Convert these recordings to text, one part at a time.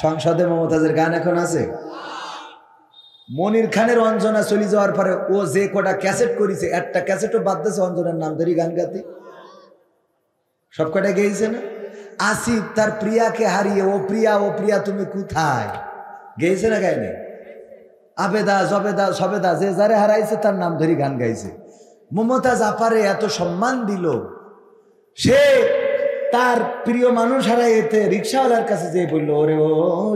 সংসদে মমতাজের গান এখন আছে? মনির খানের অঞ্জনা চলে যাওয়ার পরে ও যে কটা ক্যাসেট করেছে একটা ক্যাসেটও বাদ দিয়েছে অঞ্জনার নাম ধরে গান গাতে। সব কটা গেয়েছে না? আসিফ তার প্রিয়াকে হারিয়ে ও প্রিয়া তুমি কোথায় গেয়েছে না গায়নি? আবেদা জবেদা সবেদা যে যারে হারাইছে তার নাম ধরে গান গাইছে। মমতাজ আপারে এত সম্মান দিল, সে তার প্রিয় মানুষ হারাইতে রিক্সাওয়ালার কাছে যে বলল, ওরে ও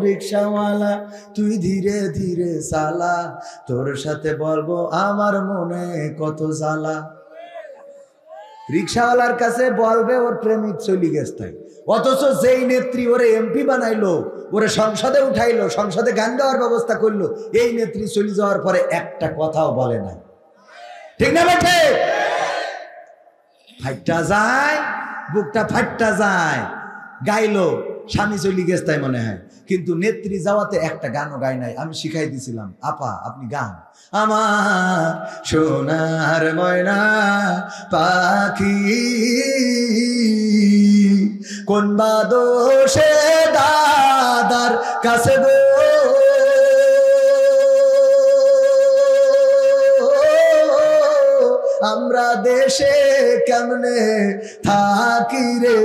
রিক্সাওয়ালা তুই ধীরে ধীরে চালা, তোর সাথে বলবো আমার মনে কত জ্বালা। রিক্সাওয়ালার কাছে বলবে ওর প্রেমিক চলি গেছে। অথচ যেই নেত্রী ওরে এমপি বানাইলো, ওরে সংসদে উঠাইলো, সংসদে গান গাওয়ার ব্যবস্থা করলো, এই নেত্রী চলে যাওয়ার পরে একটা কথাও বলে না। ঠিক না বেঠে? ফাইটটা যায়, বুকটা ফাইটটা যায়। গাইলো, স্বামী চলি গেছে তাই মনে হয়, কিন্তু নেত্রী যাওয়াতে একটা গানও গায় নাই। আমি শিখাই দিছিলাম, আপা আপনি গান। আমার সোনার ময়না পাখি কোন বাদোষে দাদার কাছে গো, আমরা দেশে কেমনে থাকি রে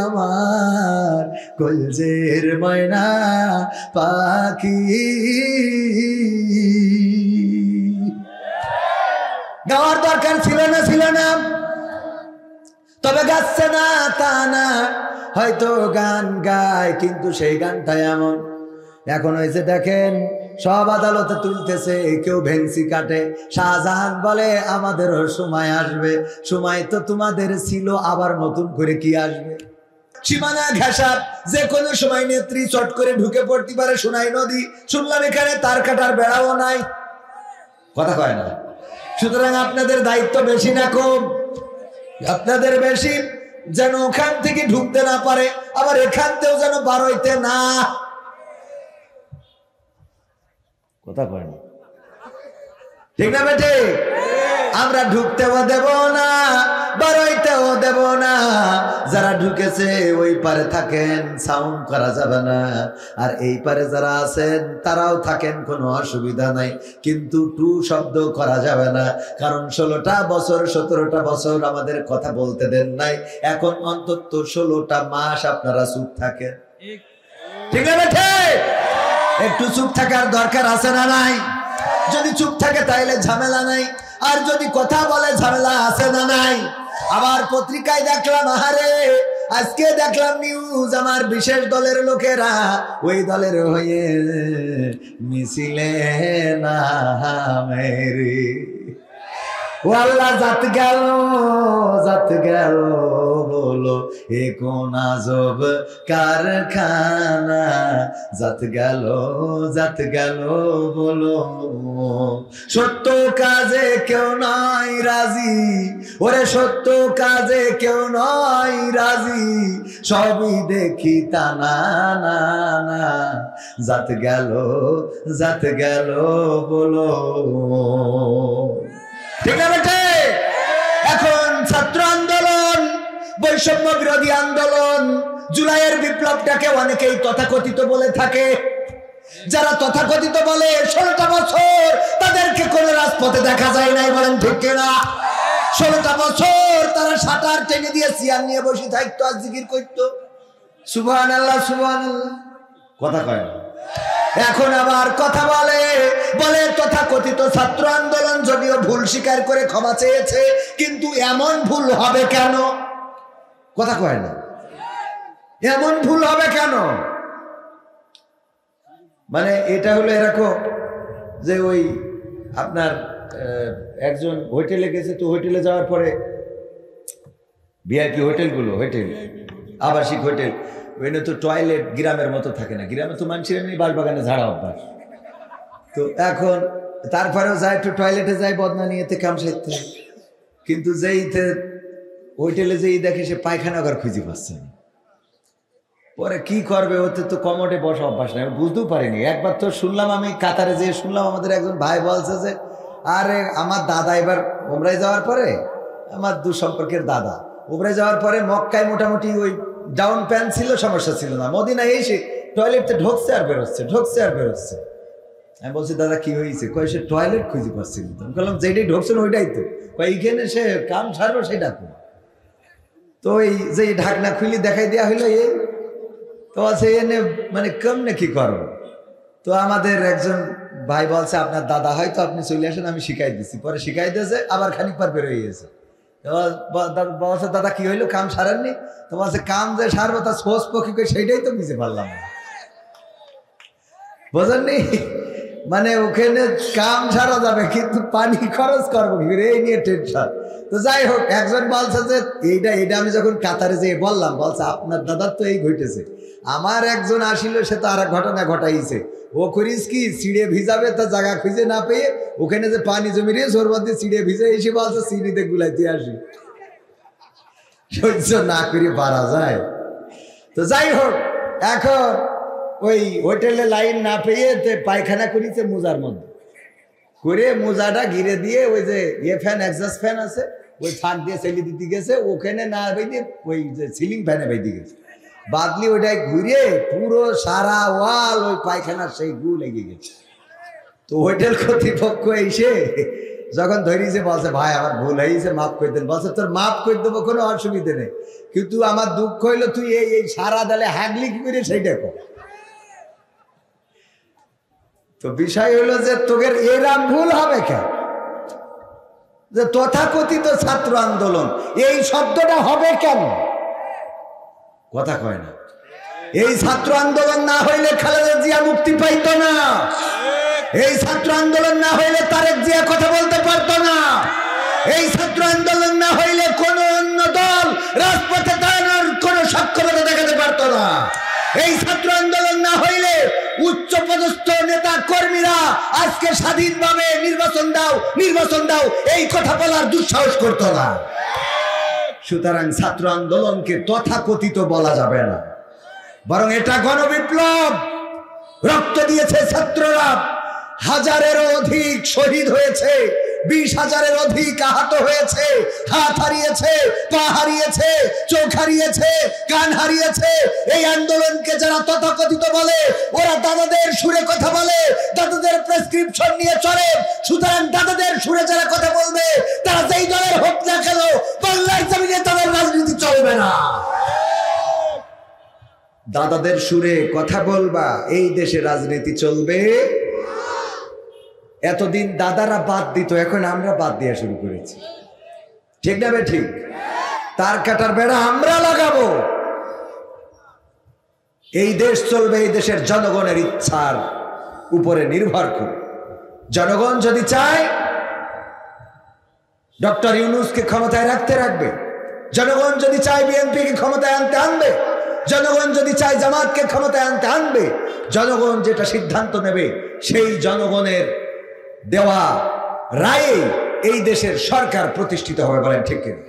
আমার কলজের ময়না পাখি। গাওয়ার দরকার ছিল না, তবে গাচ্ছে না তা না, হয়তো গান গায় কিন্তু সেই গানটা এমন। এখন হয়েছে দেখেন, সব আদালতে তুলতেছে, কেউ ভেংসি কাটে। শাহজাহান বলে আমাদেরও সময় আসবে। সময় তো তোমাদের ছিল, আবার নতুন করে কি আসবে? সীমানা ঘেঁষা, যে কোনো সময় নেত্রী চট করে ঢুকে পড়তে পারে সোনাই নদী। শুনলাম এখানে তার কাটার বেড়াও নাই, কথা কয় না। সুতরাং আপনাদের দায়িত্ব বেশি না কম? আপনাদের বেশি, যেন ওখান থেকে ঢুকতে না পারে, আবার এখান থেকেও যেন বার হইতে না। কথা কয় না, ঠিক না বেটে? আমরা ঢুকতেও দেব না, বার হইতেও দেব না। যারা ঢুকেছে ওই পারে থাকেন, সাউন্ড করা যাবে না। আর এই পারে যারা আছেন তারাও থাকেন, কোনো অসুবিধা নাই, কিন্তু টু শব্দ করা যাবে না। কারণ 16টা বছর 17টা বছর আমাদের কথা বলতে দেন নাই। এখন অন্তত 16টা মাস আপনারা চুপ থাকেন, ঠিক না বেটে? একটু চুপ থাকার দরকার আছে না নাই? যদি চুপ থাকে তাইলে ঝামেলা নাই, আর যদি কথা বলে ঝামেলা আছে না নাই? আবার পত্রিকায় দেখলাম, আহারে আজকে দেখলাম নিউজ, আমার বিশেষ দলের লোকেরা ওই দলের হয়ে মিছিলে নামেরে। ও আল্লাহ, জাত গেল বলো এ কোন আজব কারখানা, জাত গেল বলো। সত্য কাজে কেউ নয় রাজি, ওরে সত্য কাজে কেউ নয় রাজি, সবই দেখি তা না না না, জাত গেল বলো। ঠিক না বেটে? এখন ছাত্র আন্দোলন, বৈষম্য বিরোধী আন্দোলন, জুলাইয়ের বিপ্লবটাকে অনেকেই তথাকথিত বলে থাকে। যারা তথাকথিত বলে 16টা বছর তাদেরকে কোন রাজপথে দেখা যায় নাই, বলেন ঠিক কিনা? 16টা বছর তারা সাঁতার টেনে দিয়ে চেয়ার নিয়ে বসে থাকতো, আর জিকির করতো সুবহানাল্লাহ সুবহানাল্লাহ, কথা কয় না। এখন আবার কথা বলে তথাকথিত ছাত্র আন্দোলন যদিও ভুল স্বীকার করে ক্ষমা চেয়েছে, কিন্তু এমন ভুল হবে কেন? কথা কয় না, এমন ভুল হবে কেন? মানে এটা হলো এরকম যে ওই আপনার একজন হোটেলে গেছে, তো হোটেলে যাওয়ার পরে ভিআইপি হোটেলগুলো, হোটেল আবাসিক হোটেল, ওইখানে তো টয়লেট গ্রামের মতো থাকে না। গ্রামে তো মানুষের এমনি বাগানে ঝাড়া অভ্যাস। তো এখন তারপরেও যায় একটু টয়লেটে যায় বদনা নিয়েতে কাম সাইতে, কিন্তু যেইতে হোটেলে যেই দেখে সে পায়খানা ঘর খুঁজে পাচ্ছে না। পরে কি করবে, ওতে তো কমোডে বসা অভ্যাস নাই, বুঝতেও পারিনি। একবার তো শুনলাম, আমি কাতারে যেয়ে শুনলাম, আমাদের একজন ভাই বলছে যে আরে আমার দাদা এবার উমরায় যাওয়ার পরে, আমার দূর সম্পর্কের দাদা উমরায় যাওয়ার পরে মক্কায় মোটামুটি ওই ডাউন প্যান্ট ছিল, সমস্যা ছিল না। মদিনায় এসে টয়লেটে ঢুকছে আর বেরোচ্ছে, ঢুকছে আর বেরোচ্ছে। আমি বলছি দাদা কি হয়েছে? কয় সে টয়লেট খুঁজে পাচ্ছি না। আমি বললাম যেটাই ঢুকছেন ওইটাই তো। কয় এইখানে সে কাম ছাড়বো সেটা কোন? তো ওই যে ঢাকনা খুলি দেখাই দেওয়া হইলো এই তো আছে এনে মানে কেমনে কি করবো। তো আমাদের একজন ভাই বলছে আপনার দাদা হয়তো, আপনি চলে আসেন আমি শিখাই দিচ্ছি। পরে শিখাই দিয়েছে, আবার খানিক পর বের হয়ে গেছে। বলছে দাদা কি হইলো, কাম সারেননি? তো বলছে কাম যে সারবো তা সোস পক্ষী করে সেইটাই তো বুঝে পারলাম না। বোঝেননি? মানে ওখানে কাম সারা যাবে কিন্তু পানি খরচ করবো কি করে, এই নিয়ে টেনশন। তো যাই হোক, একজন বলছে যে এইটা আমি যখন কাতারে যেয়ে বললাম, বলছে আপনার দাদার তো এই ঘটেছে। আমার একজন আসিল, সে তো আর এক ঘটনা ঘটাইছে। ও করিস কি সিঁড়ে ভিজাবে, তা জায়গা খুঁজে না পেয়ে ওখানে যে পানি জমি রে ওর মধ্যে সিঁড়ে ভিজে এসে বলছে সিঁড়িতে গুলাইতে আসি। সহ্য না করে পারা যায়? তো যাই হোক, এখন ওই হোটেলে লাইন না পেয়ে পায়খানা করেছে মোজার মধ্যে করে, মোজাটা ঘিরে দিয়ে ওই যে ফ্যান এক্সস্ট ফ্যান আছে ওই ফাঁক দিয়ে চেলি দিতে গেছে, ওখানে না বেঁধে ওই যে সিলিং ফ্যানে বেঁধে গেছে। বাদলি ওইটাই ঘুরে পুরো সারা ওয়াল ওই পায়খানার সেই গু লেগে গেছে। তো হোটেল কর্তৃপক্ষ এসে যখন ধরিয়েছে বলছে ভাই আমার ভুল হয়েছে, মাফ করে দেন। বলছে তোর মাফ করে দেবো, কোনো অসুবিধে নেই, কিন্তু আমার দুঃখ হইলো তুই এই সারা দালে হাগলি কি করে সেইটা কর। তো বিষয় হলো যে তোদের এরাম ভুল হবে কেন? যে তথাকথিত ছাত্র আন্দোলন এই শব্দটা হবে কেন? কথা কয় না। এই ছাত্র আন্দোলন না হইলে খালেদা জিয়া মুক্তি পাইতো না। এই ছাত্র আন্দোলন না হইলে তারেক জিয়া কথা বলতে পারতো না। এই ছাত্র আন্দোলন না হইলে কোন অন্য দল রাজপথে দাঁড়ানোর কোন সক্ষমতা দেখাতে পারতো না। এই ছাত্র আন্দোলন না হইলে উচ্চ পদস্থ নেতা কর্মীরা আজকে স্বাধীনভাবে নির্বাচন দাও এই কথা বলার দুঃসাহস করতো না। সুতরাং ছাত্র আন্দোলনকে তথাকথিত বলা যাবে না, বরং এটা গণবিপ্লব। রক্ত দিয়েছে ছাত্ররা, হাজারেরও অধিক শহীদ হয়েছে, 20,000-এর অধিক আহত হয়েছে, হাত হারিয়েছে, পা হারিয়েছে, চোখ হারিয়েছে, কান হারিয়েছে। এই আন্দোলনকে যারা তথাকথিত বলে ওরা দাদাদের সুরে কথা বলে, দাদাদের প্রেসক্রিপশন নিয়ে চলে। সুতরাং দাদাদের সুরে যারা কথা বলবে তারা যেই দলের হোক না কেন বাংলার জমিনে তাদের রাজনীতি চলবে না। দাদাদের সুরে কথা বলবা, এই দেশে রাজনীতি চলবে। এতদিন দাদারা বাদ দিত, এখন আমরা বাদ দেওয়া শুরু করেছি। ঠিক না বে ঠিক? তার কাটার বেড়া আমরা লাগাবো। এই দেশ চলবে এই দেশের জনগণের ইচ্ছার উপরে নির্ভর করে। জনগণ যদি চায় ডক্টর ইউনূসকে ক্ষমতায় রাখবে, জনগণ যদি চায় বিএনপিকে ক্ষমতায় আনবে, জনগণ যদি চায় জামাতকে ক্ষমতায় আনবে, জনগণ যেটা সিদ্ধান্ত নেবে সেই জনগণের দেওয়া রায়ে এই দেশের সরকার প্রতিষ্ঠিত হবে। বলেন ঠিক কিনা?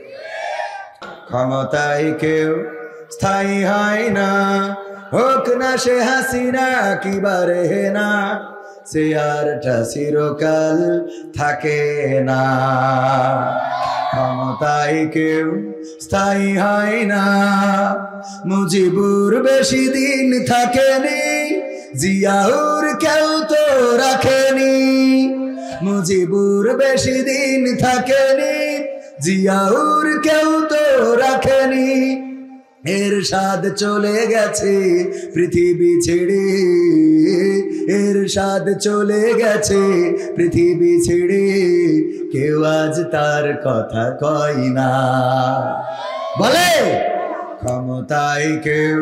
ক্ষমতায় কেউ স্থায়ী হয় না, হোক না সে হাসিনা কিবারে না, সে আরটা চিরকাল থাকে না। ক্ষমতায় কেউ স্থায়ী হয় না, মুজিবুর বেশি দিন থাকেনি, জিয়াউর কেউ তো রাখেনি। মুজিবুর বেশি দিন থাকেনি, জিয়াউর কেউ তো রাখেনি। এরশাদ চলে গেছে পৃথিবী ছেড়ে, এরশাদ চলে গেছে পৃথিবী ছেড়ে, কেউ আজ তার কথা কয় না। বলে ক্ষমতায় কেউ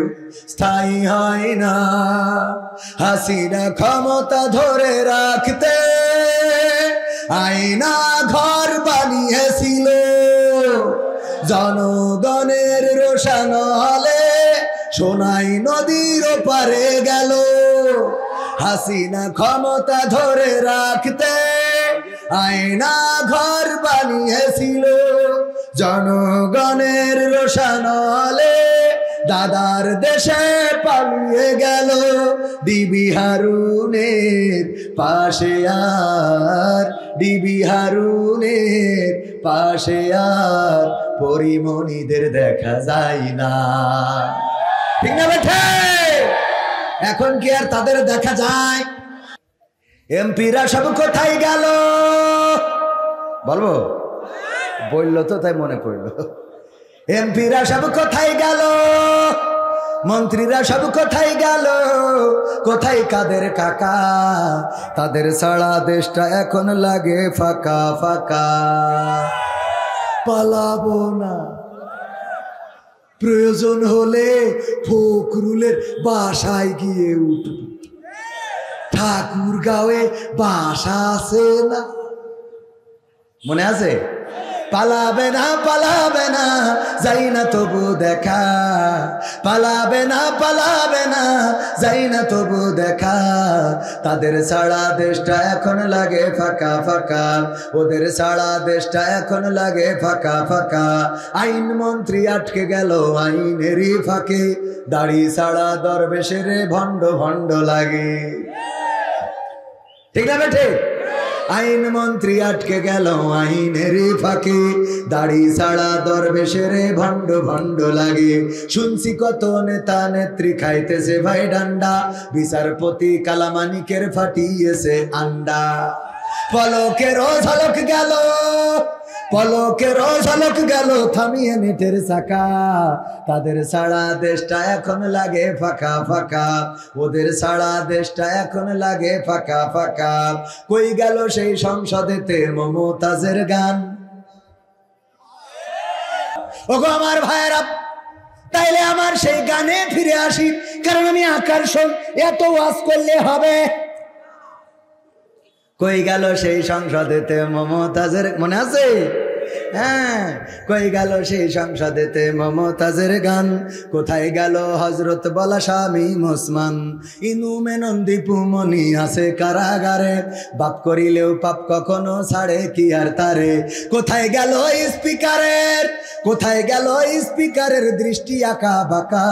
স্থায়ী হয় না, হাসিনা ক্ষমতা ধরে রাখতে আয়না ঘর বানিয়েছিল, জনগণের রোশন হলে সোনাই নদীর পারে গেল। হাসিনা ক্ষমতা ধরে রাখতে আয়না ঘর বানিয়েছিল, জনগণের রোশন হলে দাদার দেশে পালিয়ে গেল। ডিবি হারুনের পাশে আর, ডিবি হারুনের পাশে আর পরিমণিদের দেখা যায় না। ঠিক না বেঠে? এখন কি আর তাদের দেখা যায়? এমপিরা সব কোথায় গেল? বলবো, বললো তো তাই মনে পড়লো। এমপিরা সব কোথায় গেল? মন্ত্রীরা সব কোথায় গেল? কোথায় কাদের কাকা? তাদের সারা দেশটা এখন লাগে ফাঁকা ফাঁকা। পালাবো না, প্রয়োজন হলে ফখরুলের বাসায় গিয়ে উঠব। ঠাকুরগাঁওয়ে বাসা আছে না, মনে আছে? পালাবে না পালাবে না, যাই না তবু দেখা। পালাবে না পালাবে না, যাই না তবু দেখা। তাদের সারা দেশটা এখন লাগে ফাঁকা ফাঁকা, ওদের সারা দেশটা এখন লাগে ফাঁকা ফাঁকা। আইন মন্ত্রী আটকে গেল আইনেরই ফাঁকে, দাড়ি সারা দরবেশের ভণ্ড ভণ্ড লাগে। ঠিক না বেঠে? আইন মন্ত্রী আটকে গেল আইনের ফাঁকে, দাড়ি ছাড়া দরবেশের ভণ্ড ভণ্ড লাগে। শুনছি কত নেতা নেত্রী খাইতেছে ভাই ডান্ডা, বিচারপতি কালামানিকের ফাটিয়েছে আন্ডা। পলকেরও ঝলক গেল, পলকেরও ঝলক গেল থামিয়ে নেটের চাকা। তাদের সারা দেশটা এখন লাগে ফাঁকা ফাঁকা, ওদের সারা দেশটা এখন লাগে ফাঁকা ফাঁকা। কই গেল সেই সংসদেতে মমতাজের গান? ওগো আমার ভাইয়েরা, তাইলে আমার সেই গানে ফিরে আসি, কারণ আমি আকর্ষণ এত ওয়াজ করলে হবে। কই গেল সেই সংসদেতে মমতাজের, মনে আছে? হ্যাঁ, কই গেল সেই সংসদেতে মমতাজের গান? কোথায় গেল হজরত বলা স্বামী ওসমান? ইনু মেনন দীপু মনি আছে কারাগারে, বাপ করিলেও পাপ কখনো ছাড়ে কি আর তারে। কোথায় গেল স্পিকারের, কোথায় গেল স্পিকারের দৃষ্টি আঁকা বাঁকা?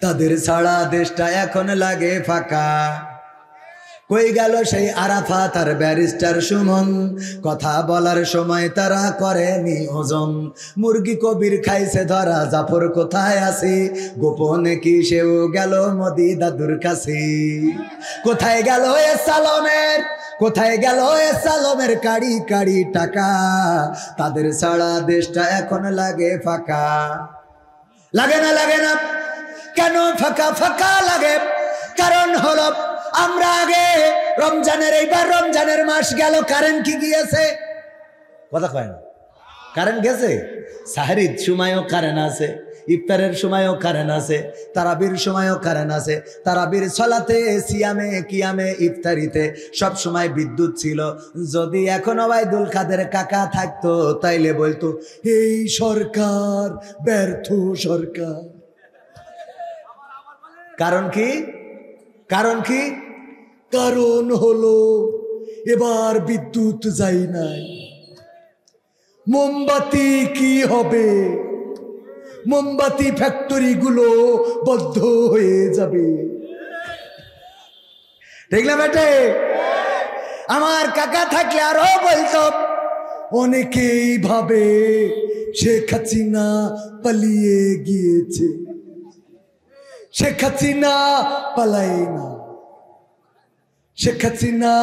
তাদের সারা দেশটা এখন লাগে ফাঁকা। কই গেল সেই আরাফাত আর ব্যারিস্টার সুমন? কথা বলার সময় তারা করেনি ওজন। মুরগি কবির খাইছে ধরা, জাফর কোথায় আছে? গোপনে কি সেও গেল মোদি দাদুর কাছে? কোথায় গেল এ সালমের, কোথায় গেল এ সালমের কাড়ি কাড়ি টাকা? তাদের সারা দেশটা এখন লাগে ফাঁকা। লাগে না, লাগে না, কেন ফাঁকা ফাঁকা লাগে? কারণ হলো আমরা আগে রমজানের, এইবার রমজানের মাস গেল, কারেন্ট কি গিয়েছে? কথা কয় না, কারেন্ট গেছে। সাহরির সময়ও কারেন্ট আছে, ইফতারের সময়ও কারেন্ট আছে, তারাবির সময়ও কারেন্ট আছে। তারাবির সলাতে, সিয়ামে, কিয়ামে, ইফতারিতে সব সময় বিদ্যুৎ ছিল। যদি এখন ওবায়দুল কাদের কাকা থাকতো তাইলে বলতো এই সরকার ব্যর্থ সরকার। কারণ কি? কারণ কি? কারণ হলো এবার বিদ্যুৎ যাই নাই। মোমবাতি কি হবে? মোমবাতি ফ্যাক্টরি গুলো বন্ধ হয়ে যাবে। ঠিক না বেটে? আমার কাকা থাকলে আরো বলতো, অনেকেই ভাবে শেখ হাসিনা পালিয়ে গিয়েছে। শেখ হাসিনা পালায় না, শেখ হাসিনা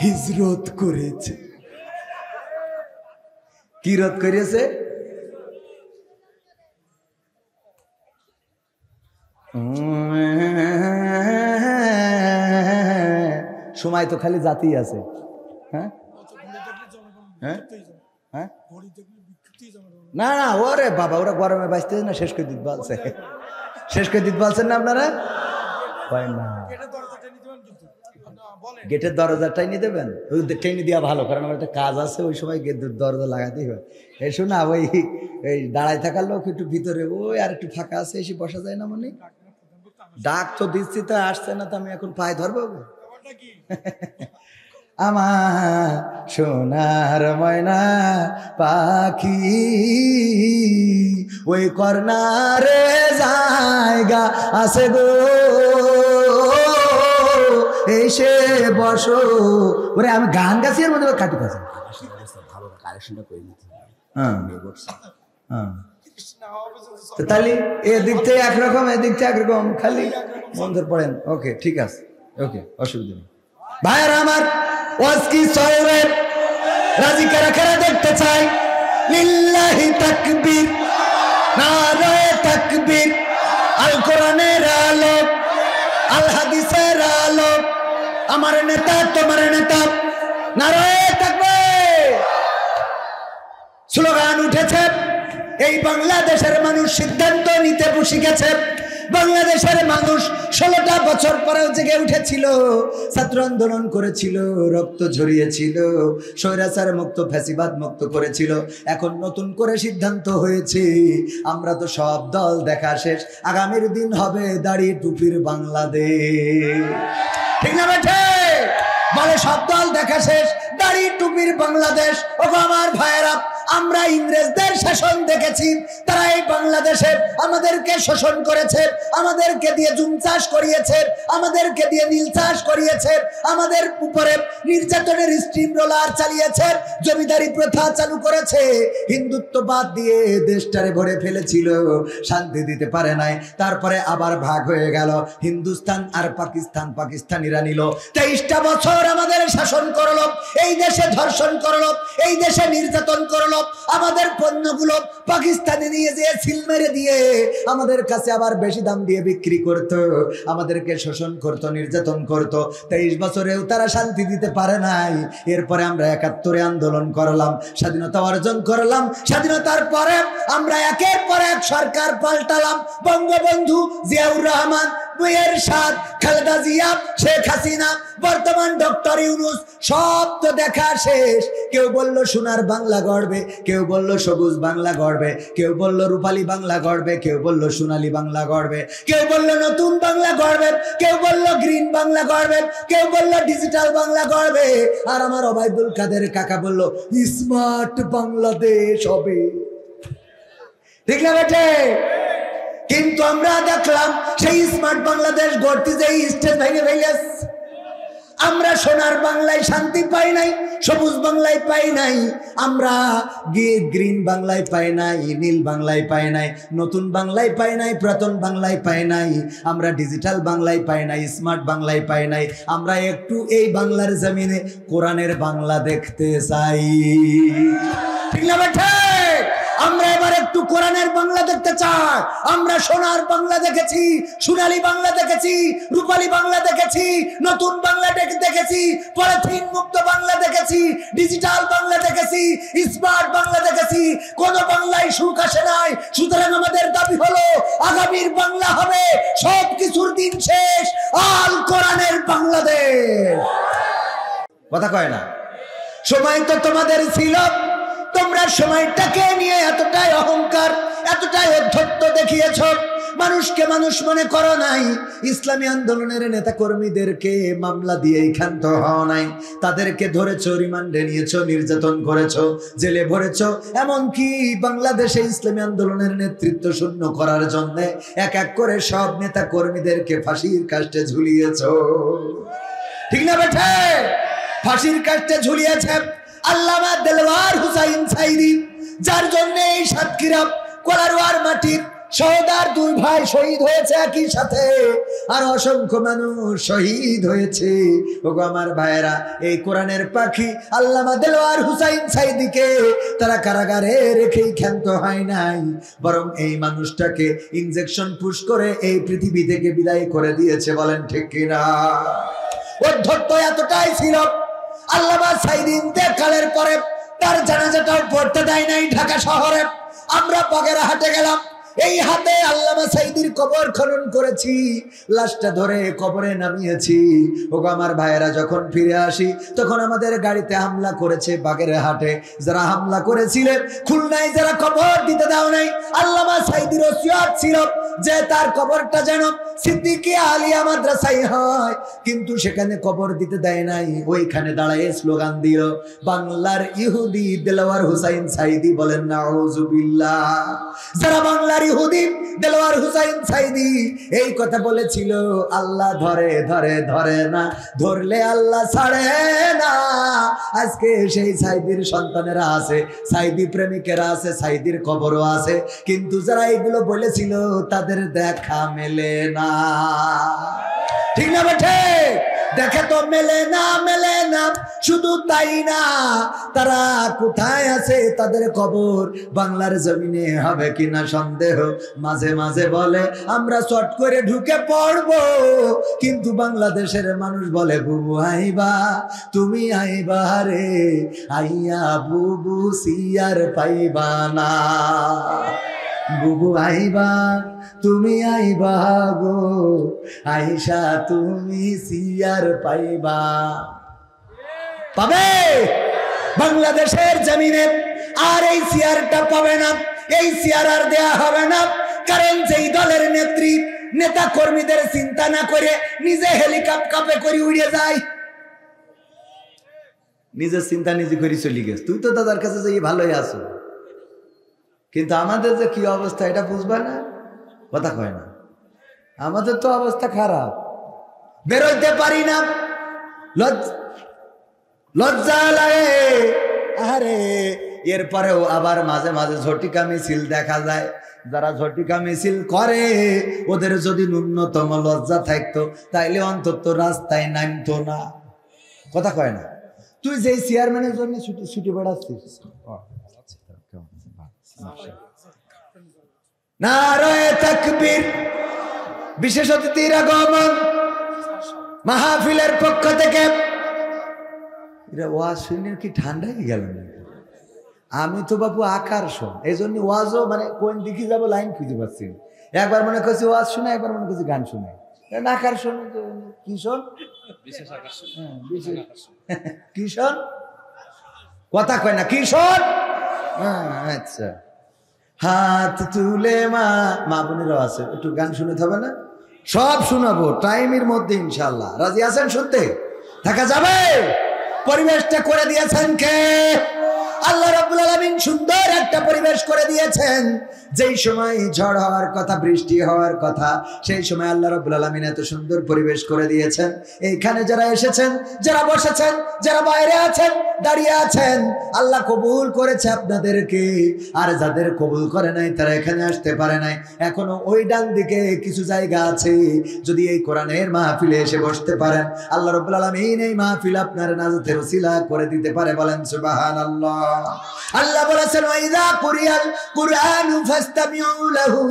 হিজরত করেছে। কি রত করেছে? সময় তো খালি জাতি আছে। হ্যাঁ হ্যাঁ হ্যাঁ, না না, ওরে বাবা, ওরা গরমে বাঁচতে না, শেষ করে দিতে বলছে। শেষ করে দিতে বলছেন না আপনারা? না, গেটের দরজাটাই নিয়ে দেবেন, টেনে দেওয়া ভালো, কারণ আমার একটা কাজ আছে, ওই সময় গেটের দরজা লাগাতেই হয়। এই শোনা, ওই দাঁড়ায় থাকার লোক একটু ভিতরে, ওই আর একটু ফাঁকা আছে, এসে বসা যায় না? মনে ডাক তো দিচ্ছি, তো আসছে না, তো আমি এখন পায়ে ধরবো। আমার সোনার ময়না পাখি ওই কর্নারে জায়গা আছে গো, এসে বসো। ওরে আমি গান গাছি, এর মধ্যে কাটি পাচ্ছি, ভালো কালেকশনটা করে নিচ্ছি। হ্যাঁ হ্যাঁ, তাহলে এদিক থেকে একরকম, এদিক থেকে একরকম, খালি মন্দির পড়েন। ওকে, ঠিক আছে, ওকে, অসুবিধা নেই। ভাইয়ারা আমার, ওয়াজ কি সয়রের রাজি কারা কারা দেখতে চাই? লিল্লাহি তাকবীর, নারায়ে তাকবীর। আল কোরআনের আলো, আল হাদিসের আলো, আমার নেতা তোমার নেতা, নারায়ে তাকবীর। স্লোগান উঠেছে, এই বাংলাদেশের মানুষ সিদ্ধান্ত নিতে বসে গেছে। বাংলাদেশের মানুষ 16টা বছর পরেও জেগে উঠেছিল, ছাত্র আন্দোলন করেছিল, রক্ত ঝরিয়েছিল, স্বৈরাচার মুক্ত, ফ্যাসিবাদ মুক্ত করেছিল। এখন নতুন করে সিদ্ধান্ত হয়েছে, আমরা তো সব দল দেখা শেষ, আগামীর দিন হবে দাড়ি টুপির বাংলাদেশ। ঠিক না বেঠে? বলে সব দল দেখা শেষ, দাড়ি টুপির বাংলাদেশ। ও আমার ভাইয়েরা, আমরা ইংরেজদের শাসন দেখেছি, তারা এই বাংলাদেশে আমাদেরকে শোষণ করেছে, আমাদেরকে দিয়ে জুম চাষ করিয়েছে, আমাদেরকে দিয়ে নীল চাষ করিয়েছে, আমাদের উপরে নির্যাতনের স্টিম রোলার চালিয়েছে, জমিদারি প্রথা চালু করেছে, হিন্দুত্ববাদ দিয়ে দেশটারে ভরে ফেলেছিল, শান্তি দিতে পারে নাই। তারপরে আবার ভাগ হয়ে গেল, হিন্দুস্তান আর পাকিস্তান, পাকিস্তানিরা নিল। 23টা বছর আমাদের শাসন করলো, এই দেশে ধর্ষণ করলো, এই দেশে নির্যাতন করলো, আমাদের পণ্যগুলো পাকিস্তানে নিয়ে যেয়ে সিল মেরে দিয়ে আমাদের কাছে আবার বেশি দাম দিয়ে বিক্রি করত, আমাদেরকে শোষণ করত, নির্যাতন করত। 23 বছরেও তারা শান্তি দিতে পারে নাই। এরপরে আমরা 71-এ আন্দোলন করলাম, স্বাধীনতা অর্জন করলাম। স্বাধীনতার পরে আমরা একের পর এক সরকার পাল্টালাম। বঙ্গবন্ধু, জিয়াউর রহমান, এরশাদ, খালেদা জিয়া, শেখ হাসিনা, বর্তমান ডক্টর ইউনূস, সব তো দেখা শেষ। কেউ বলল সোনার বাংলা গড়বে, কেউ বলল সবুজ বাংলা গড়বে, কেউ বলল রূপালী বাংলা গড়বে, কেউ বলল সোনালী বাংলা গড়বে, কেউ বলল নতুন বাংলা গড়বে, কেউ বলল গ্রিন বাংলা গড়বে, কেউ বলল ডিজিটাল বাংলা গড়বে। আর আমার ওবায়দুল কাদের কাকা বলল স্মার্ট বাংলাদেশ হবে। ঠিক না বেটে? কিন্তু আমরা দেখলাম সেই স্মার্ট বাংলাদেশ গড়তে যে স্টেজ ভেঙে ভেঙে, আমরা সোনার বাংলায় শান্তি পাই নাই, সবুজ বাংলায় পাই নাই, আমরা গ্রিন বাংলায় পাই নাই, নীল বাংলায় পাই নাই, নতুন বাংলায় পাই নাই, পুরাতন বাংলায় পাই নাই, আমরা ডিজিটাল বাংলায় পাই নাই, স্মার্ট বাংলায় পাই নাই। আমরা একটু এই বাংলার জমিনে কোরআনের বাংলা দেখতে চাই। ঠিক না বেটা? আমরা এবার একটু কোরআনের বাংলা দেখতে চাই। আমরা সোনার বাংলা দেখেছি, সোনালী বাংলা দেখেছি, রূপালী বাংলা দেখেছি, নতুন বাংলা দেখেছি, পলিথিন মুক্ত বাংলা দেখেছি, ডিজিটাল বাংলা দেখেছি, স্মার্ট বাংলা দেখেছি। কোন বাংলায় সুখ আসে নাই। সুতরাং আমাদের দাবি হলো আগামীর বাংলা হবে সব কিছুর দিন শেষ, আল কোরআনের বাংলাদেশ। কথা কয় না? সময় তো তোমাদের ছিল, তোমরা সময়টাকে নিয়ে এতটাই অহংকার, এতটাই অধ্যত্ত দেখিয়েছ, মানুষকে মানুষ মনে করো নাই। ইসলামী আন্দোলনের নেতা কর্মীদেরকে মামলা দিয়ে ক্ষান্ত হও নাই, তাদেরকে ধরেছ, রিমান্ডে নিয়েছ, নির্যাতন করেছ, জেলে ভরেছ। এমনকি বাংলাদেশে ইসলামী আন্দোলনের নেতৃত্ব শূন্য করার জন্য এক এক করে সব নেতা কর্মীদেরকে ফাঁসির কাস্টে ঝুলিয়েছ। ঠিক না বেঠে? ফাঁসির কাস্টে ঝুলিয়েছে আল্লামা দেলওয়ার হুসাইন সাইদি, যার জন্য এই সাতক্ষীরা কোলারোয়ার মাটির সহদার 2 ভাই শহীদ হয়েছে একই সাথে, আর অসংখ্য মানুষ শহীদ হয়েছে। ওগো আমার ভাইয়েরা, এই কোরআনের পাখি আল্লামা দেলওয়ার হুসাইন সাইদিকে তারা কারাগারে রেখেই ক্ষান্ত হয় নাই, বরং এই মানুষটাকে ইনজেকশন পুশ করে এই পৃথিবী থেকে বিদায় করে দিয়েছে। বলেন ঠিক কিনা? অধ্যত্ত এতটাই ছিল, আল্লামা সাইদি ইন্তেকালের পরে তার জানাজাটাও পড়তে দেয় নাই ঢাকা শহরে। আমরা বাগেরহাটে গেলাম, এই হাতে আল্লামা সাইদির কবর খনন করেছি, লাশটা ধরে কবরে নামিয়েছি। ওগো আমার ভাইয়েরা, যখন ফিরে আসি তখন আমাদের গাড়িতে হামলা করেছে বাগেরহাটে। যারা হামলা করেছিলেন, খুলনায় যারা কবর দিতে দাও নাই, আল্লামা সাইদির ওসিয়ত ছিল যে তার কবরটা যেন সিদ্দিকী আলিয়া মাদ্রাসায় হয়, কিন্তু সেখানে কবর দিতে দেয় নাই। ওইখানে দাঁড়ায় স্লোগান দিল, বাংলার ইহুদি দেলোয়ার হুসাইন সাইদি, বলেন নাউজুবিল্লাহ। যারা বাংলার ইহুদি দেলোয়ার হুসাইন সাইদি এই কথা বলেছিল, আল্লাহ ধরে ধরে ধরে না, ধরলে আল্লাহ ছাড়ে না। আজকে সেই সাইদির সন্তানেরা আছে, সাইদি প্রেমিকেরা আছে, সাইদির কবরও আছে, কিন্তু যারা এগুলো বলেছিল তাদের দেখা মেলে না। ঠিক না বেঠে? দেখে তো মেলে না, মেলে না। শুধু তাই না, তারা কোথায় আছে, তাদের কবর বাংলার জমিনে হবে কিনা সন্দেহ। মাঝে মাঝে বলে আমরা চট করে ঢুকে পড়বো, কিন্তু বাংলাদেশের মানুষ বলে বুবু আইবা, তুমি আইবা রে, আইয়া বুবু সিয়ার পাইবা না। বুবু আইবা, তুমি আইবা গো, আইসা তুমি সিয়ার পাইবা। পাবে বাংলাদেশের জমিনে, আর এই সিয়ারটা পাবে না, এই সিয়ার আর দেয়া হবে না। কারণ যেই দলের নেত্রী নেতা কর্মীদের চিন্তা না করে নিজে হেলিকপ্টারে করে উড়ে যায়, নিজের চিন্তা নিজে করে চলে গেছে। তুই তো দাদার কাছে যাই ভালোই আছো, কিন্তু আমাদের যে কি অবস্থা এটা বুঝবা না, কথা কয় না। আমাদের তো অবস্থা খারাপ, বেরোইতে পারি না, লজ্জা লাগে। আরে এরপরেও আবার মাঝে মাঝে ঝটিকা মিছিল দেখা যায়। যারা ঝটিকা মিছিল করে ওদের যদি ন্যূনতম লজ্জা থাকতো তাইলে অন্তত রাস্তায় নামতো না, কথা কয় না। তুই যেই চেয়ারম্যানের জন্য ছুটি বেড়াচ্ছিস, নারায়ে তাকবীর, বিশেষ অতিথির আগমন, মাহফিলের পক্ষ থেকে। ওয়াজ শুনে কি ঠান্ডাই গেল না? আমি তো বাবু আকর্ষণ, এই জন্য ওয়াজও মানে কোন দিকে যাবো লাইন খুঁজে পাচ্ছি। একবার মনে করছি ওয়াজ শুনে, একবার মনে করছি গান শুনে। আকর্ষণ কিশোর, কিশোর কথা কয় না, কিশোর। আচ্ছা, হাত তুলে মা বোনেরও আছে, একটু গান শুনতে হবে না? সব শোনাবো টাইমের মধ্যে ইনশাল্লাহ। রাজি আছেন শুনতে? থাকা যাবে? পরিবেশটা করে দিয়েছেন কে? আল্লাহ রাব্বুল আলামিন সুন্দর একটা পরিবেশ করে দিয়েছেন। যেই সময় ঝড় হওয়ার কথা, বৃষ্টি হওয়ার কথা, সেই সময় আল্লাহ রাব্বুল আলামিন এত সুন্দর পরিবেশ করে দিয়েছেন। এইখানে যারা এসেছেন, যারা বসেছেন, যারা বাইরে আছেন, দাঁড়িয়ে আছেন, আল্লাহ কবুল করেছে আপনাদেরকে। আর যাদের কবুল করে নাই তারা এখানে আসতে পারে নাই। এখনো ওই ডান দিকে কিছু জায়গা আছে, যদি এই কোরআনের মাহফিলে এসে বসতে পারেন, আল্লাহ রাব্বুল আলামিন এই মাহফিল আপনার নাজাতের ওসিলা করে দিতে পারে। বলেন সুবহানাল্লাহ। আল্লাহ বলেছেন ওয়াইদা কুরিয়াল কুরআনু ফাসতামিউ লাহু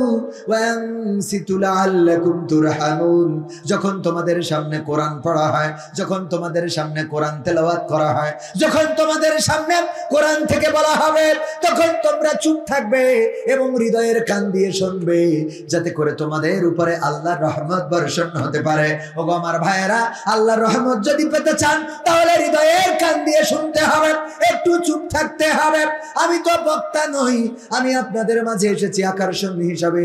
ওয়া আনসিতু লাআল্লাকুম তুরহামুন। যখন তোমাদের সামনে কোরআন পড়া হয়, যখন তোমাদের সামনে কোরআন তেলাওয়াত করা হয়, যখন তোমাদের সামনে কোরআন থেকে বলা হবে, তখন তোমরা চুপ থাকবে এবং হৃদয়ের কান দিয়ে শুনবে, যাতে করে তোমাদের উপরে আল্লাহর রহমত বর্ষণ হতে পারে। ওগো আমার ভাইয়েরা, আল্লাহর রহমত যদি পেতে চান তাহলে হৃদয়ের কান দিয়ে শুনতে হবে, একটু চুপ থাকতে হবে। আমি তো বক্তা নই, আমি আপনাদের মাঝে এসেছি আকর্ষণ হিসাবে,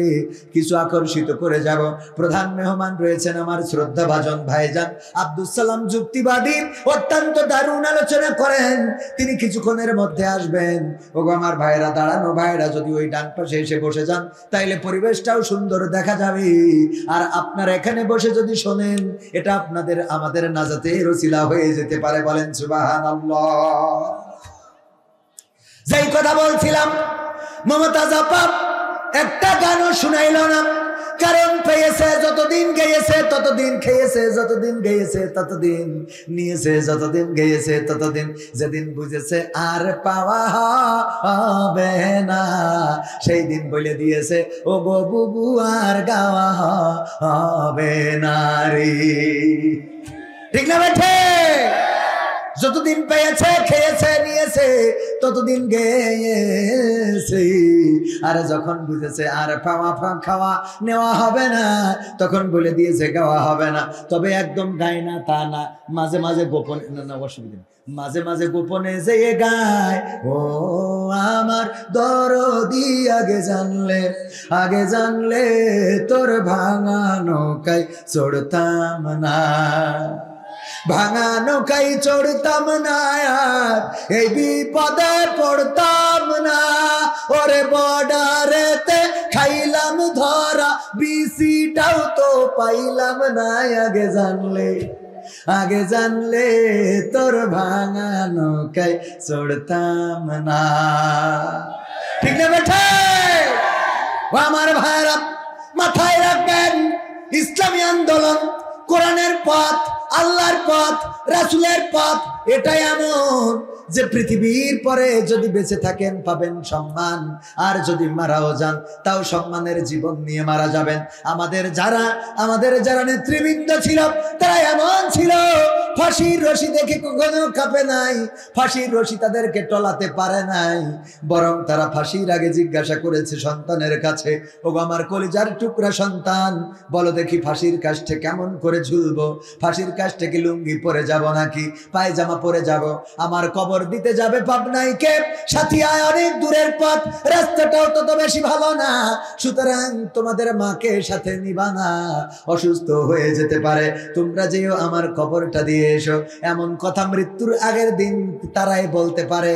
কিছু আকর্ষিত করে যাব। প্রধান মেহমান রয়েছেন আমার শ্রদ্ধাভাজন ভাইজান আব্দুল সালাম যুক্তিবাদী, অত্যন্ত দারুণ আলোচনা করেন, তিনি কিছুক্ষণের মধ্যে আসবেন। ওগো আমার ভাইরা, দাঁড়ানো ভাইরা যদি ওই ডান পাশে এসে বসে যান তাইলে পরিবেশটাও সুন্দর দেখা যাবে। আর আপনারা এখানে বসে যদি শোনেন, এটা আপনাদের আমাদের নাজাতের ওসিলা হয়ে যেতে পারে। বলেন সুবহানাল্লাহ। যেই কথা বলছিলাম, মমতাজ আপা একটা গানও শুনাইল না, কারণ পেয়েছে যতদিন গেয়েছে ততদিন খেয়েছে, যতদিন গেয়েছে ততদিন নিয়েছে, যতদিন গেয়েছে ততদিন, যেদিন বুঝেছে আর পাওয়া হবে না সেই দিন বলে দিয়েছে ও গো বুবু আর গাওয়া হবে না রে। ঠিক না বেঠে? যতদিন পেয়েছে, খেয়েছে, নিয়েছে, ততদিন গেয়েছে। আর যখন বুঝেছে আর খাওয়া নেওয়া হবে না, তখন বলে দিয়েছে গাওয়া হবে না। তবে একদম গায় না তা না, মাঝে মাঝে গোপনে, না অসুবিধা, মাঝে মাঝে গোপনে যে গায়, ও আমার দরদি আগে জানলে তোর ভাঙা নৌকায় চড়তাম না, ভাঙা নৌকায় চড়তাম না, আর এই বিপদে পড়তাম না। ওরে বর্ডারেতে খাইলাম ধরা, বিসিটাও তো পাইলাম না। আগে জানলে তোর ভাঙা নৌকায় চড়তাম না। ঠিক না বেঠে? আমার ভাইরা মাথায় রাখবেন, ইসলামী আন্দোলন, কোরআনের পথ, আল্লাহর পথ, রাসূলের পথ, এটাই এমন যে পৃথিবীর পরে যদি বেঁচে থাকেন পাবেন সম্মান, আর যদি মারাও যান তাও সম্মানের জীবন নিয়ে মারা যাবেন। আমাদের যারা নেতৃবৃন্দ ছিল তারা এমন ছিল, ফাঁসির রশি দেখে কখনো কাঁপে নাই, ফাঁসির রশি তাদেরকে টলাতে পারে নাই, বরং তারা ফাঁসির আগে জিজ্ঞাসা করেছে সন্তানের কাছে, ওগো আমার কলিজার টুকরা সন্তান, বলো দেখি ফাঁসির কাষ্ঠে কেমন করে ঝুলবো, ফাঁসির কাষ্ঠে কি লুঙ্গি পরে যাব নাকি পায়জামা পরে যাব? আমার কবর দিতে যাবে পাবনাই কে, সাথিয়ায় অনেক দূরের পথ, রাস্তাটাও তত বেশি ভালো না, সুতরাং তোমাদের মাকে সাথে নিবা না, অসুস্থ হয়ে যেতে পারে, তোমরা যেও আমার কবরটা দিয়ে এসো। এমন কথা মৃত্যুর আগের দিন তারাই বলতে পারে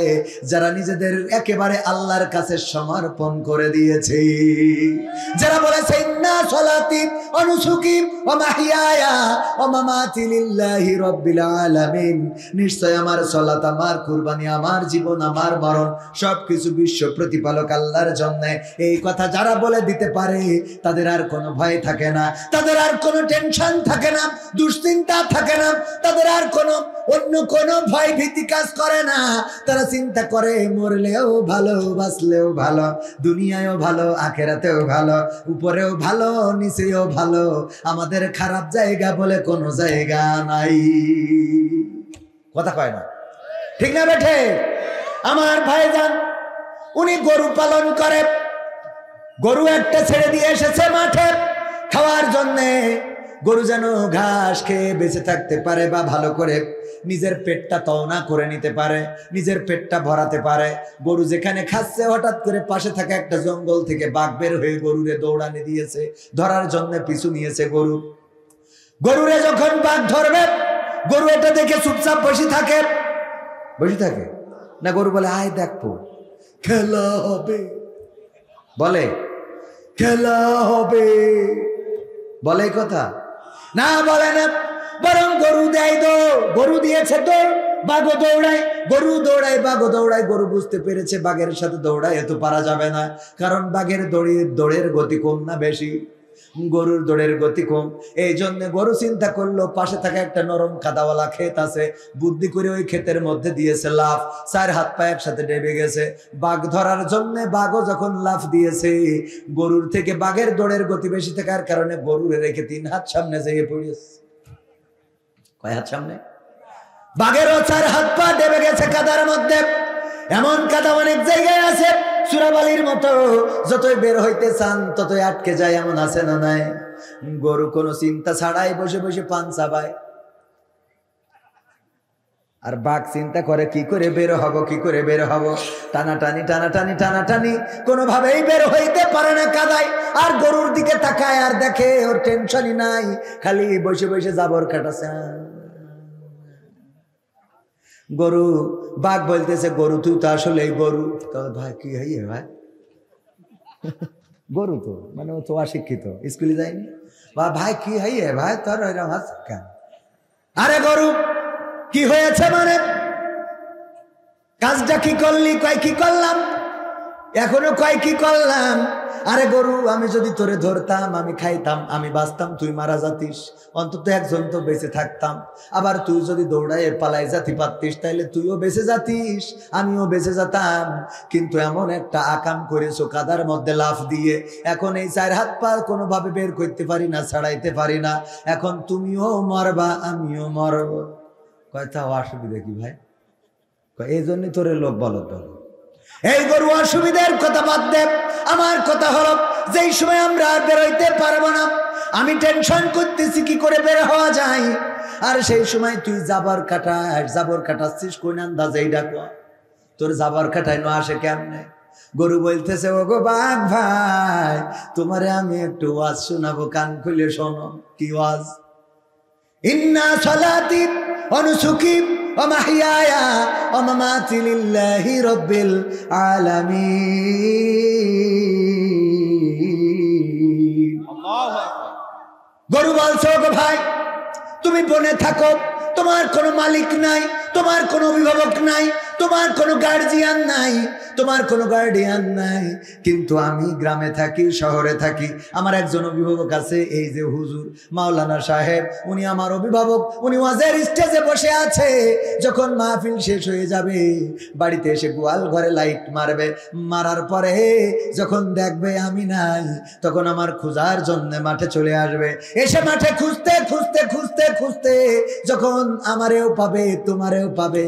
যারা নিজেদের একেবারে আল্লাহর কাছে সমর্পণ করে দিয়েছে, যারা বলেছে ইন্না সলাতি ওয়া নুসুকি ওয়া মাহইয়ায়া ওয়া মামাতি লিল্লাহি রাব্বিল আলামিন, নিশ্চয় আমার সালাত, আমার কুরবানি, আমার জীবন, আমার মরণ সবকিছু বিশ্ব প্রতিপালক আল্লাহর জন্য। এই কথা যারা বলে দিতে পারে তাদের আর কোনো ভয় থাকে না, তাদের আর কোনো টেনশন থাকে না, দুশ্চিন্তা থাকে না, তাদের আর কোনো অন্য কোনো ভয় ভীতি কাজ করে না। তারা চিন্তা করে মরলেও ভালো, বাঁচলেও ভালো, দুনিয়ায়ও ভালো, আখেরাতেও ভালো, উপরেও ভালো, নিচেও ভালো, আমাদের খারাপ জায়গা বলে কোনো জায়গা নাই। কথা কয় না, ঠিক না বেঠে? আমার ভাইজান উনি গরু পালন করে, গরু একটা ছেড়ে দিয়ে এসেছে মাঠে খাওয়ার জন্যে, গরু যেন ঘাস খেয়ে বেঁচে থাকতে পারে বা ভালো করে নিজের পেটটা তওনা করে নিতে পারে, নিজের পেটটা ভরাতে পারে। গরু যেখানে খাচ্ছে, হঠাৎ করে পাশে থাকা একটা জঙ্গল থেকে বাঘ বের হয়ে গরুরে দৌড়ানি দিয়েছে, ধরার জন্য পিছু নিয়েছে গরুরে যখন বাঘ ধরবে, গরু এটা দেখে চুপচাপ বসে থাকে না, গরু বলে আয় দেখবো খেলা হবে, বলে খেলা হবে, বলে কথা না, বলে না, বরং গরু দেয় দৌড়, গরু দিয়েছে দৌড়, বাঘও দৌড়ায়, গরু দৌড়ায়, বাঘও দৌড়ায়। গরু বুঝতে পেরেছে বাঘের সাথে দৌড়ায় এত পারা যাবে না, কারণ বাঘের দৌড়ের গতি কম না বেশি, গরুর দৌড়ের গতি কম। এই জন্য গরু চিন্তা করলো পাশে থাকা একটা নরম কাদাওয়ালা ক্ষেত আছে, বুদ্ধি করে ওই ক্ষেতের মধ্যে দিয়েছে লাফ, 4 হাত পা একসাথে ডেবে গেছে। বাঘ ধরার জন্য বাঘও যখন লাফ দিয়েছে, গরুর থেকে বাঘের দৌড়ের গতি বেশি থাকার কারণে গরুরে রেখে 3 হাত সামনে যেয়ে পড়েছে। কয় হাত সামনে? বাঘেরও 4 হাত পা ডেবে গেছে কাদার মধ্যে। এমন কাদা অনেক জায়গায় আছে চূড়াবালির মতো, যতই বের হইতে চান ততই আটকে যায়, এমন আছে না নাই? গরু কোনো চিন্তা ছাড়াই বসে বসে পান চাবায়, আর বাঘ চিন্তা করে কি করে বের হব, কি করে বের হব, টানাটানি কোনোভাবেই বের হইতে পারে না কাদায়। আর গরুর দিকে তাকায় আর দেখে ওর টেনশনই নাই, খালি বসে বসে জাবর কাটাছে। গরু, বাঘ বলতেছে গরু তুই তো আসলে গরু। ভাই কি হইয়ে ভাই, গরু তো মানে ও তো অশিক্ষিত, স্কুলে যায়নি, বা ভাই কি হইয়ে ভাই তোর এরকম আছে কেন? আরে গরু কি হয়েছে মানে, কাজটা কি করলি? কয় কি করলাম? এখনো কয় কি করলাম? আরে গরু, আমি যদি তোরে ধরতাম, আমি খাইতাম, আমি বাঁচতাম, তুই মারা যাতিস, অন্তত একজন তো বেঁচে থাকতাম। আবার তুই যদি দৌড়ায় পালাই যাতি পারতিস, তাইলে তুইও বেঁচে যাতিস, আমিও বেঁচে যেতাম। কিন্তু এমন একটা আকাম করেছো কাদার মধ্যে লাফ দিয়ে, এখন এই 4 হাত পা কোনোভাবে বের করতে পারি না, ছাড়াইতে পারি না। এখন তুমিও মরবা, আমিও মরব। কয় তা অসুবিধা কি ভাই? এই জন্যই তোরে লোক বলত বলো। এই গরু অসুবিধার কথা বাদ দে, আমার কথা হলো যেই সময় আমরা আর বেরোইতে পারবো না, আমি টেনশন করতেছি কি করে বের হওয়া যায়, আর সেই সময় তুই জাবর কাটাচ্ছিস কোন আন্দাজে? এই ডাকো তোর জাবর কাটায় না আসে কেমনে? গরু বলতেছে, ও গো বাঘ ভাই, তোমারে আমি একটু ওয়াজ শোনাবো, কান খুলে শোনো। কি ওয়াজ? ইন্না সালাতি ওয়া নুসুকি ওয়া মাহইয়ায়া ওয়া মামাতি লিল্লাহি রাব্বিল আলামিন। আল্লাহু আকবার। গরু বলছে, ও গো ভাই, তুমি বনে থাকো, তোমার কোনো মালিক নাই, তোমার কোনো অভিভাবক নাই, তোমার কোনো গার্জিয়ান নাই, তোমার কোনো গার্ডিয়ান নাই, কিন্তু আমি গ্রামে থাকি, শহরে থাকি, আমার একজন অভিভাবক আছে, এই যে হুজুর মাওলানা সাহেব, উনি আমার অভিভাবক। উনি ওয়াজের স্টেজে বসে আছে, যখন মাহফিল শেষ হয়ে যাবে বাড়িতে এসে গোয়াল ঘরে লাইট মারবে, মারার পরে যখন দেখবে আমি নাই, তখন আমার খোঁজার জন্য মাঠে চলে আসবে। এসে মাঠে খুঁজতে খুঁজতে খুঁজতে খুঁজতে যখন আমারেও পাবে তোমারেও পাবে,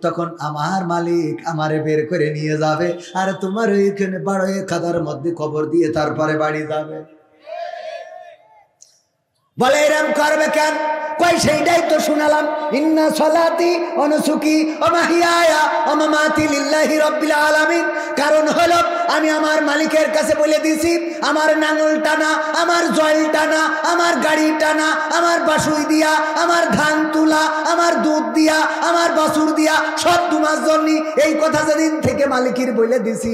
তখন আমার মালিক আমারে বের করে নিয়ে যাবে, আর তোমার ওইখানে বড় খাদার মধ্যে কবর দিয়ে তারপরে বাড়ি যাবে। বলে এরম করবে কেন? কই সেইটাই তো শুনালাম, ইন্না সালাতি ওয়া নুসুকি ওয়া মাহইয়ায়া ওয়া মামাতি লিল্লাহি রাব্বিল আলামিন। কারণ হলো আমি আমার মালিকের কাছে বলে দিছি, আমার নাঙল টানা, আমার জল টানা, আমার গাড়ি টানা, আমার বাসুই দিয়া, আমার ধান তুলা, আমার দুধ দিয়া, আমার বাছুর দিয়া সব তোমার জন্য। এই কথা যেদিন থেকে মালিকের বলে দিছি,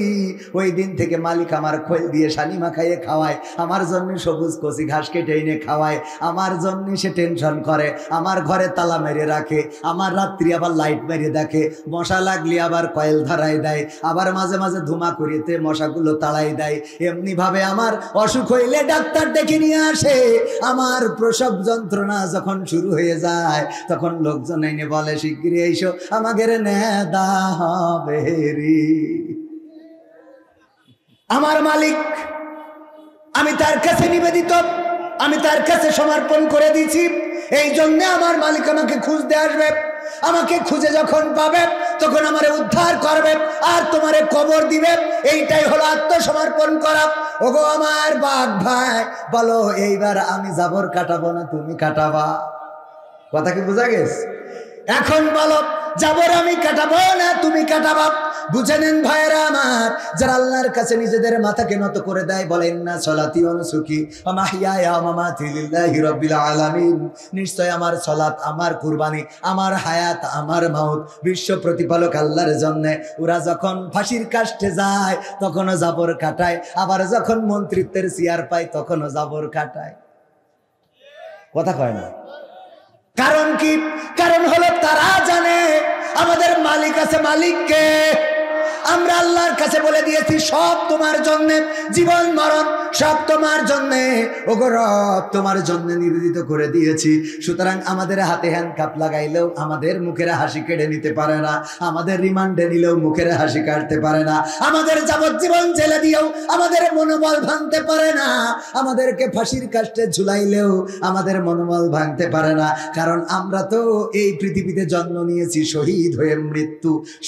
ওই দিন থেকে মালিক আমার খোল দিয়ে শানি মাখাইয়ে খাওয়ায়, আমার জন্য সবুজ কচি ঘাস কেটে এনে খাওয়ায়, আমার জন্য সে টেনশন করে, আমার ঘরে তালা মেরে রাখে, আমার রাত্রি আবার লাইট মেরে দেখে, মশা লাগলে আবার কয়েল ধরাই দেয়, আবার মাঝে মাঝে ধুমা করিতে মশাগুলো তাড়াই দেয়। এমনি ভাবে আমার অসুখ হইলে ডাক্তার ডেকে নিয়ে আসে। আমার প্রসব যন্ত্রণা যখন শুরু হয়ে যায়, তখন লোকজন এনে বলে, শিগগিরই এসো, আমাদের নেদা হবে রে। আমার মালিক, আমি তার কাছে নিবেদিত, আমি তার কাছে সমর্পণ করে দিয়েছি। এই জন্য আমার মালিক আমাকে খুঁজতে আসবে, আমাকে খুঁজে যখন পাবে তখন আমারে উদ্ধার করবে আর তোমারে কবর দিবে। এইটাই হলো আত্মসমর্পণ করা। ওগো আমার বাঘ ভাই, বলো এইবার আমি জাবর কাটাবো না তুমি কাটাবা? কথা কি বোঝা গেছে? এখন বলো, জাবর আমি কাটাবো না তুমি কাটাবা? বুঝে নেন ভাইরা আমার, যারা আল্লাহর কাছে নিজেদের মাথাকে নত করে দেয়, বলেন না সলাতি ওয়া নুসুকি ওয়া মাহইয়ায়া ওয়া মামাতি লিল্লাহি রাব্বিল আলামিন। নিশ্চয় আমার সলাত, আমার কুরবানি, আমার হায়াত, আমার মাউত বিশ্ব প্রতিপালক আল্লাহর জন্য। ওরা যখন ফাঁসির কাষ্টে যায় তখনও জাবর কাটায়, আবার যখন মন্ত্রিত্বের চেয়ার পায় তখনও জাবর কাটায়। কথা কয় না? কারণ কি? কারণ হলো তারা জানে আমাদের মালিক আছে। মালিককে আমরা আল্লাহর কাছে বলে দিয়েছি, সব তোমার জন্য, জীবন মরণ সব তোমার জন্য, ওগো রব তোমার জন্য নিবেদিত করে দিয়েছি। সুতরাং আমাদের হাতে হ্যান্ডকাপ লাগাইলেও আমাদের মুখের হাসি কেড়ে নিতে পারে না, আমাদের রিমান্ডে নিলেও মুখের হাসি কাটতে পারে না, আমাদের যাবজ্জীবন জেলে দিয়েও আমাদের মনোবল ভাঙতে পারে না, আমাদেরকে ফাঁসির কাষ্টে ঝুলাইলেও আমাদের মনোবল ভাঙতে পারে না। কারণ আমরা তো এই পৃথিবীতে জন্ম নিয়েছি শহীদ হয়ে,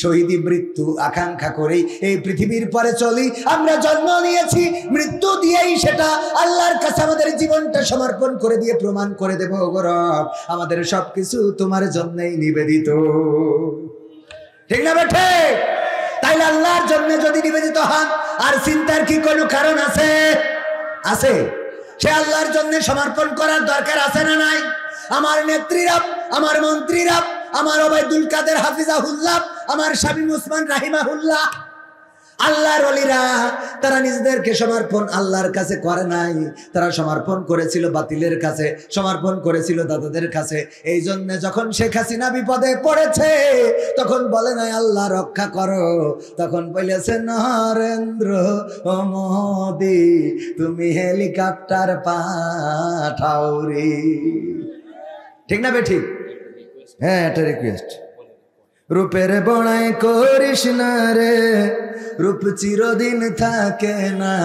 শহীদি মৃত্যু আকাঙ্ক্ষা করেই এই পৃথিবীর পরে চলি। আমরা জন্ম নিয়েছি মৃত্যু দিয়েই, সেটা আল্লাহর কাছে আমাদের জীবনটা সমর্পণ করে দিয়ে প্রমাণ করে দেব, ওগো রব আমাদের সবকিছু তোমার জন্যই নিবেদিত। ঠিক না বেঠে? তাইলে আল্লাহর জন্য যদি নিবেদিত হন, আর চিন্তার কি কোনো কারণ আছে? আছে। সে আল্লাহর জন্য সমর্পণ করার দরকার আছে না নাই? আমার নেত্রীরা, আমার মন্ত্রীরা, আমার ওবায়দুল কাদের হাফিজাহুল্লাহ, আমার শামীম ওসমান রাহিমাহুল্লাহ, আল্লাহর ওলিরা, তারা নিজেদেরকে সমর্পণ আল্লাহর কাছে করে নাই, তারা সমর্পণ করেছিল বাতিলের কাছে, সমর্পণ করেছিল দাদাদের কাছে। এই জন্য যখন শেখ হাসিনা বিপদে পড়েছে তখন বলে নাই আল্লাহ রক্ষা করো, তখন বলেছে নরেন্দ্র ও মোদি তুমি হেলিকপ্টার পাঠাও রে। ঠিক না বেঠিক? হ্যাঁ, এটা রিকোয়েস্ট। রূপের বড়াই করিস না রে, রূপ চিরদিন থাকে না।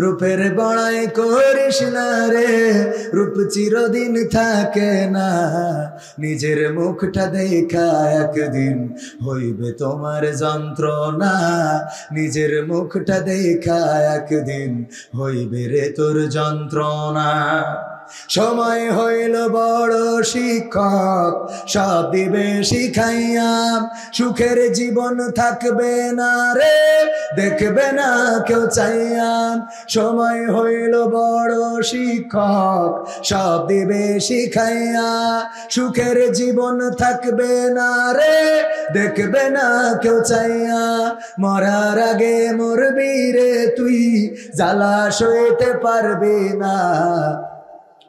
রূপের বড়াই করিস না রে, রূপ চিরদিন থাকে না। নিজের মুখটা দেখা একদিন হইবে তোমার যন্ত্রণা। নিজের মুখটা দেখা একদিন হইবে রে তোর যন্ত্রণা। সময় হইল বড় শিক্ষক, সব দিবে শিখাইয়া। সুখের জীবন থাকবে না রে, দেখবে না কেউ চাইয়া। সময় হইল বড় শিক্ষক, সব দিবে শিখাইয়া। সুখের জীবন থাকবে না রে, দেখবে না কেউ চাইয়া। মরার আগে মরবি রে তুই, জ্বালা সইতে পারবি না।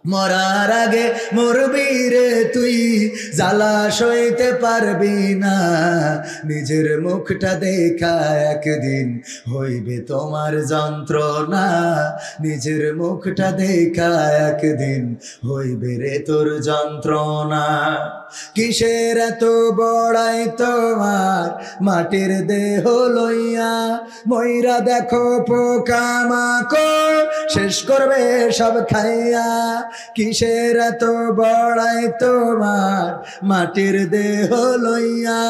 মরার আগে মরবি রে তুই, জ্বালা সইতে পারবি না। নিজের মুখটা দেখা একদিন হইবে তোমার যন্ত্রণা। নিজের মুখটা দেখা একদিন হইবে রে তোর যন্ত্রণা। কিসের এত বড়াই তোমার মাটির দেহ লইয়া? ময়রা দেখো পোকামাকড় শেষ করবে সব খাইয়া। কিসের এত বড়াই তোমার মাটির দেহ লইয়া?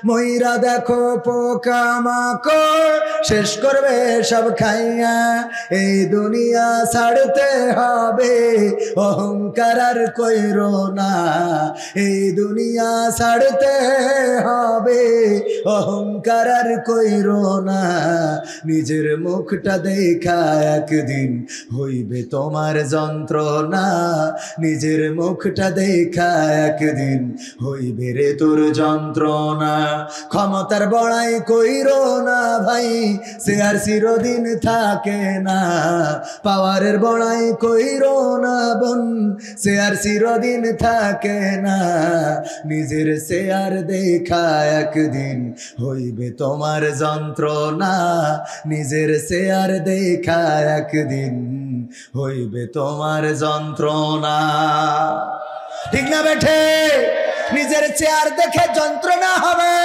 ময়রা দেখো পোকামাকড় শেষ করবে সব খাইয়া। এই দুনিয়া ছাড়তে হবে, অহংকার আর কইরো না। এই দুনিয়া ছাড়তে হবে, অহংকার আর কইরো না। নিজের মুখটা দেখা একদিন হইবে তোমার যন্ত্রণা। নিজের মুখটা দেখা একদিন হইবে রে তোর যন্ত্রণা। ক্ষমতার বড়াই কইরো না ভাই, সে আর চিরদিন থাকে না। পাওয়ারের বড়াই কইরো না বোন, সে আর চিরদিন থাকে না। নিজের শেয়ার দেখা একদিন হইবে তোমার যন্ত্রণা। নিজের শেয়ার দেখা একদিন হইবে তোমার যন্ত্রণা। ঠিক না বেঠে? নিজের চেয়ার দেখে যন্ত্রণা হবে,